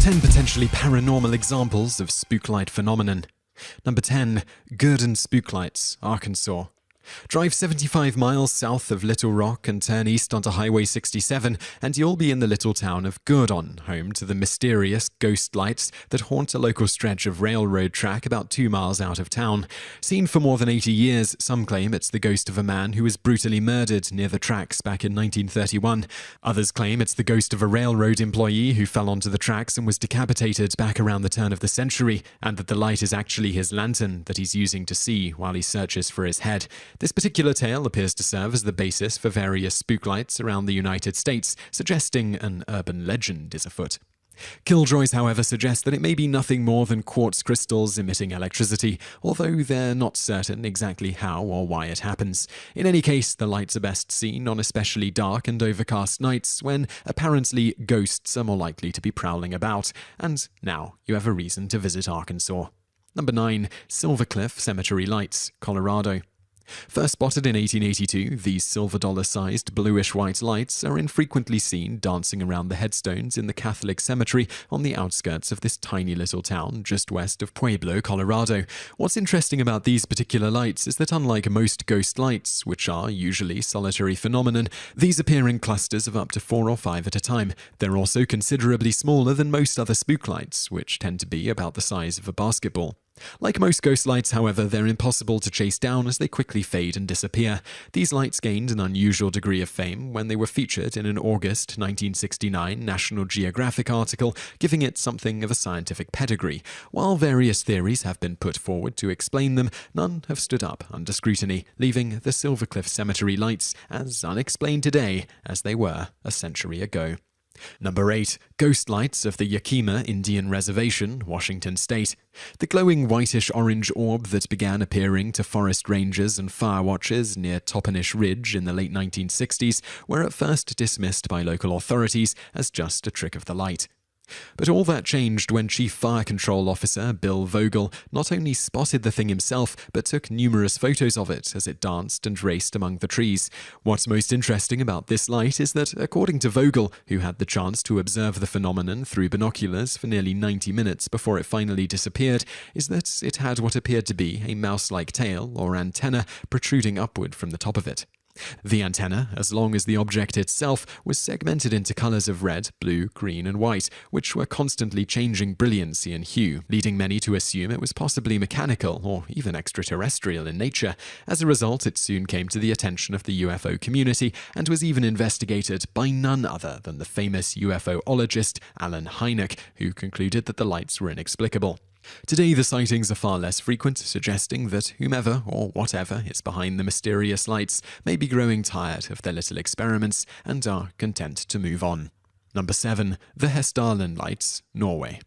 10 potentially paranormal examples of spook light phenomenon. Number 10. Gurdon Spook Lights, Arkansas. Drive 75 miles south of Little Rock and turn east onto Highway 67, and you'll be in the little town of Gurdon, home to the mysterious ghost lights that haunt a local stretch of railroad track about 2 miles out of town. Seen for more than 80 years, some claim it's the ghost of a man who was brutally murdered near the tracks back in 1931. Others claim it's the ghost of a railroad employee who fell onto the tracks and was decapitated back around the turn of the century, and that the light is actually his lantern that he's using to see while he searches for his head. This particular tale appears to serve as the basis for various spook lights around the United States, suggesting an urban legend is afoot. Killjoys, however, suggest that it may be nothing more than quartz crystals emitting electricity, although they're not certain exactly how or why it happens. In any case, the lights are best seen on especially dark and overcast nights when, apparently, ghosts are more likely to be prowling about. And now you have a reason to visit Arkansas. Number 9. Silver Cliff Cemetery Lights, Colorado. First spotted in 1882, these silver dollar-sized bluish-white lights are infrequently seen dancing around the headstones in the Catholic cemetery on the outskirts of this tiny little town just west of Pueblo, Colorado. What's interesting about these particular lights is that unlike most ghost lights, which are usually solitary phenomenon, these appear in clusters of up to 4 or 5 at a time. They're also considerably smaller than most other spook lights, which tend to be about the size of a basketball. Like most ghost lights, however, they're impossible to chase down as they quickly fade and disappear. These lights gained an unusual degree of fame when they were featured in an August 1969 National Geographic article, giving it something of a scientific pedigree. While various theories have been put forward to explain them, none have stood up under scrutiny, leaving the Silver Cliff Cemetery lights as unexplained today as they were a century ago. Number 8. Ghost lights of the Yakima Indian Reservation, Washington State. The glowing whitish-orange orb that began appearing to forest rangers and fire watchers near Toppenish Ridge in the late 1960s were at first dismissed by local authorities as just a trick of the light. But all that changed when Chief Fire Control Officer Bill Vogel not only spotted the thing himself, but took numerous photos of it as it danced and raced among the trees. What's most interesting about this light is that, according to Vogel, who had the chance to observe the phenomenon through binoculars for nearly 90 minutes before it finally disappeared, is that it had what appeared to be a mouse-like tail or antenna protruding upward from the top of it. The antenna, as long as the object itself, was segmented into colors of red, blue, green, and white, which were constantly changing brilliancy and hue, leading many to assume it was possibly mechanical or even extraterrestrial in nature. As a result, it soon came to the attention of the UFO community and was even investigated by none other than the famous UFOologist Alan Hynek, who concluded that the lights were inexplicable. Today, the sightings are far less frequent, suggesting that whomever or whatever is behind the mysterious lights may be growing tired of their little experiments and are content to move on. Number 7. The Hessdalen Lights, Norway.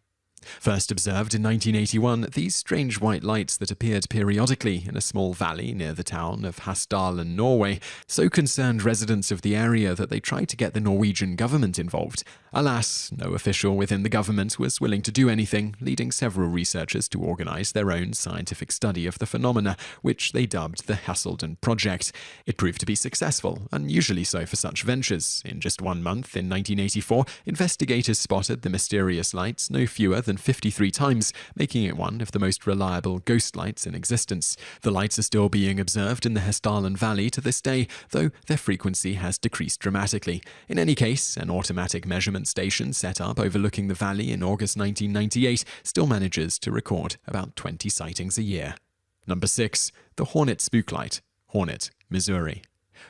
First observed in 1981, these strange white lights that appeared periodically in a small valley near the town of Hessdalen, Norway, so concerned residents of the area that they tried to get the Norwegian government involved. Alas, no official within the government was willing to do anything, leading several researchers to organize their own scientific study of the phenomena, which they dubbed the Hessdalen Project. It proved to be successful, unusually so for such ventures. In just 1 month, in 1984, investigators spotted the mysterious lights no fewer than 53 times, making it one of the most reliable ghost lights in existence. The lights are still being observed in the Hessdalen Valley to this day, though their frequency has decreased dramatically. In any case, an automatic measurement station set up overlooking the valley in August 1998 still manages to record about 20 sightings a year. Number 6. The Hornet Spook Light, Hornet, Missouri.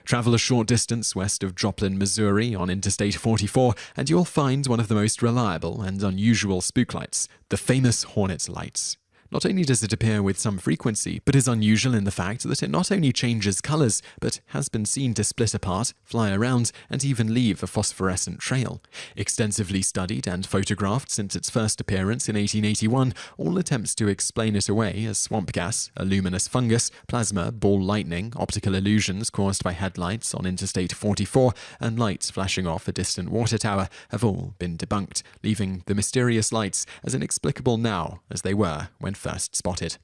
Travel a short distance west of Joplin, Missouri on Interstate 44, and you'll find one of the most reliable and unusual spook lights, the famous Hornet lights. Not only does it appear with some frequency, but is unusual in the fact that it not only changes colors, but has been seen to split apart, fly around, and even leave a phosphorescent trail. Extensively studied and photographed since its first appearance in 1881, all attempts to explain it away as swamp gas, a luminous fungus, plasma, ball lightning, optical illusions caused by headlights on Interstate 44, and lights flashing off a distant water tower have all been debunked, leaving the mysterious lights as inexplicable now as they were when first spotted.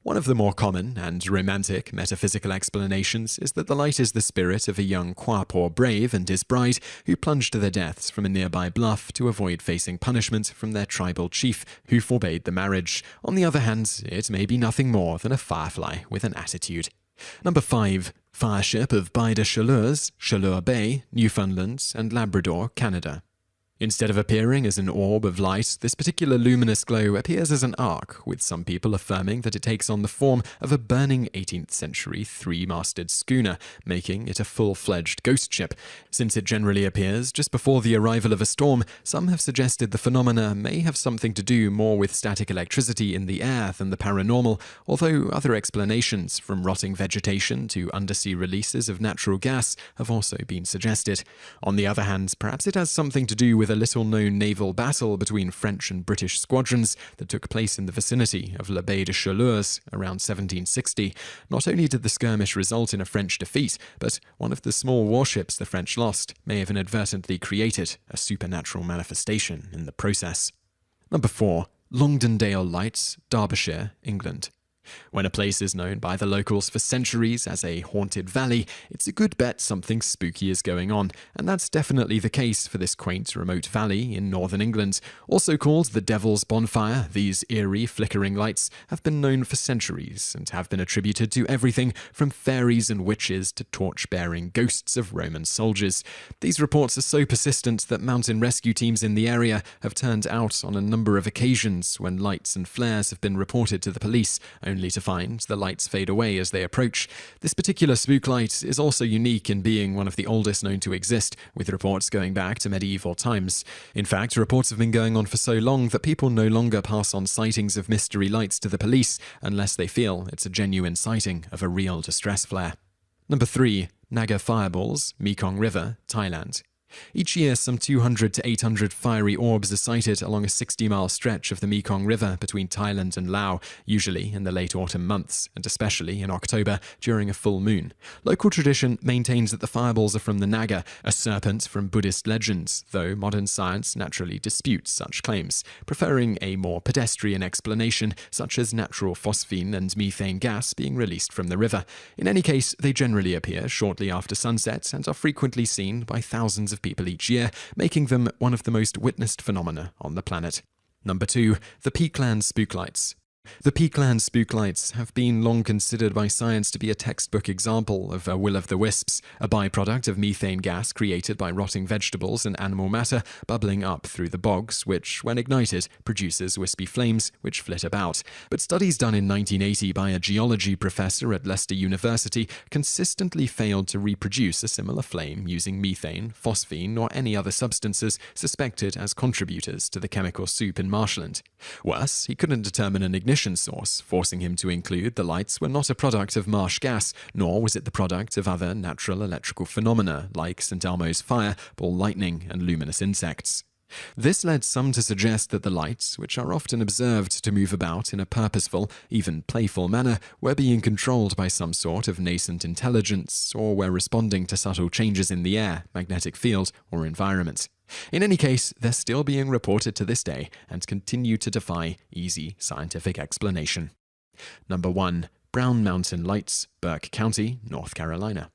One of the more common and romantic metaphysical explanations is that the light is the spirit of a young Quapaw brave and his bride who plunged to their deaths from a nearby bluff to avoid facing punishment from their tribal chief who forbade the marriage. On the other hand, it may be nothing more than a firefly with an attitude. Number 5. Fireship of Baie des Chaleurs, Chaleur Bay, Newfoundland and Labrador, Canada. Instead of appearing as an orb of light, this particular luminous glow appears as an arc, with some people affirming that it takes on the form of a burning 18th century three-masted schooner, making it a full-fledged ghost ship. Since it generally appears just before the arrival of a storm, some have suggested the phenomena may have something to do more with static electricity in the air than the paranormal, although other explanations, from rotting vegetation to undersea releases of natural gas, have also been suggested. On the other hand, perhaps it has something to do with a little-known naval battle between French and British squadrons that took place in the vicinity of La Baie des Chaleurs around 1760. Not only did the skirmish result in a French defeat, but one of the small warships the French lost may have inadvertently created a supernatural manifestation in the process. Number 4. Longdendale Lights, Derbyshire, England. When a place is known by the locals for centuries as a haunted valley, it's a good bet something spooky is going on, and that's definitely the case for this quaint, remote valley in northern England. Also called the Devil's Bonfire, these eerie, flickering lights have been known for centuries and have been attributed to everything from fairies and witches to torch-bearing ghosts of Roman soldiers. These reports are so persistent that mountain rescue teams in the area have turned out on a number of occasions when lights and flares have been reported to the police, only to find the lights fade away as they approach. This particular spook light is also unique in being one of the oldest known to exist, with reports going back to medieval times. In fact, reports have been going on for so long that people no longer pass on sightings of mystery lights to the police unless they feel it's a genuine sighting of a real distress flare. Number 3. Naga Fireballs, Mekong River, Thailand. Each year, some 200 to 800 fiery orbs are sighted along a 60-mile stretch of the Mekong River between Thailand and Laos, usually in the late autumn months, and especially in October during a full moon. Local tradition maintains that the fireballs are from the Naga, a serpent from Buddhist legends, though modern science naturally disputes such claims, preferring a more pedestrian explanation, such as natural phosphine and methane gas being released from the river. In any case, they generally appear shortly after sunset and are frequently seen by thousands of people each year, making them one of the most witnessed phenomena on the planet. Number 2. The Peakland Spook Lights. The Peakland spook lights have been long considered by science to be a textbook example of a will-o'-the-wisps, a byproduct of methane gas created by rotting vegetables and animal matter bubbling up through the bogs, which, when ignited, produces wispy flames which flit about. But studies done in 1980 by a geology professor at Leicester University consistently failed to reproduce a similar flame using methane, phosphine, or any other substances suspected as contributors to the chemical soup in marshland. Worse, he couldn't determine an ignition source, forcing him to include the lights were not a product of marsh gas, nor was it the product of other natural electrical phenomena like St. Elmo's fire, ball lightning, and luminous insects. This led some to suggest that the lights, which are often observed to move about in a purposeful, even playful manner, were being controlled by some sort of nascent intelligence, or were responding to subtle changes in the air, magnetic field, or environment. In any case, they're still being reported to this day and continue to defy easy scientific explanation. Number 1. Brown Mountain Lights, Burke County, North Carolina.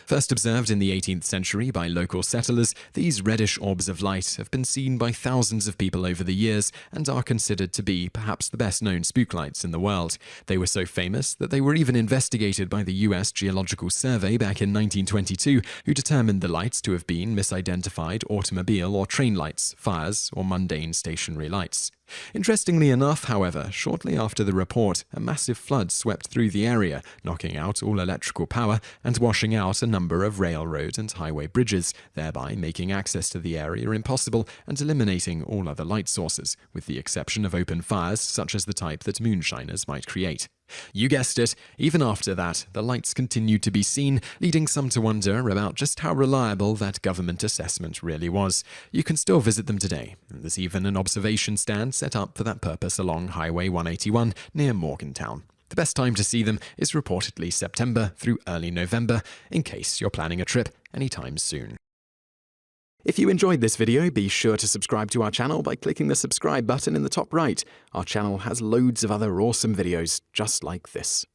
First observed in the 18th century by local settlers, these reddish orbs of light have been seen by thousands of people over the years and are considered to be perhaps the best-known spook lights in the world. They were so famous that they were even investigated by the U.S. Geological Survey back in 1922, who determined the lights to have been misidentified automobile or train lights, fires, or mundane stationary lights. Interestingly enough, however, shortly after the report, a massive flood swept through the area, knocking out all electrical power and washing out a number of railroad and highway bridges, thereby making access to the area impossible and eliminating all other light sources, with the exception of open fires such as the type that moonshiners might create. You guessed it, even after that, the lights continued to be seen, leading some to wonder about just how reliable that government assessment really was. You can still visit them today, and there's even an observation stand set up for that purpose along Highway 181 near Morgantown. The best time to see them is reportedly September through early November, in case you're planning a trip anytime soon. If you enjoyed this video, be sure to subscribe to our channel by clicking the subscribe button in the top right. Our channel has loads of other awesome videos just like this.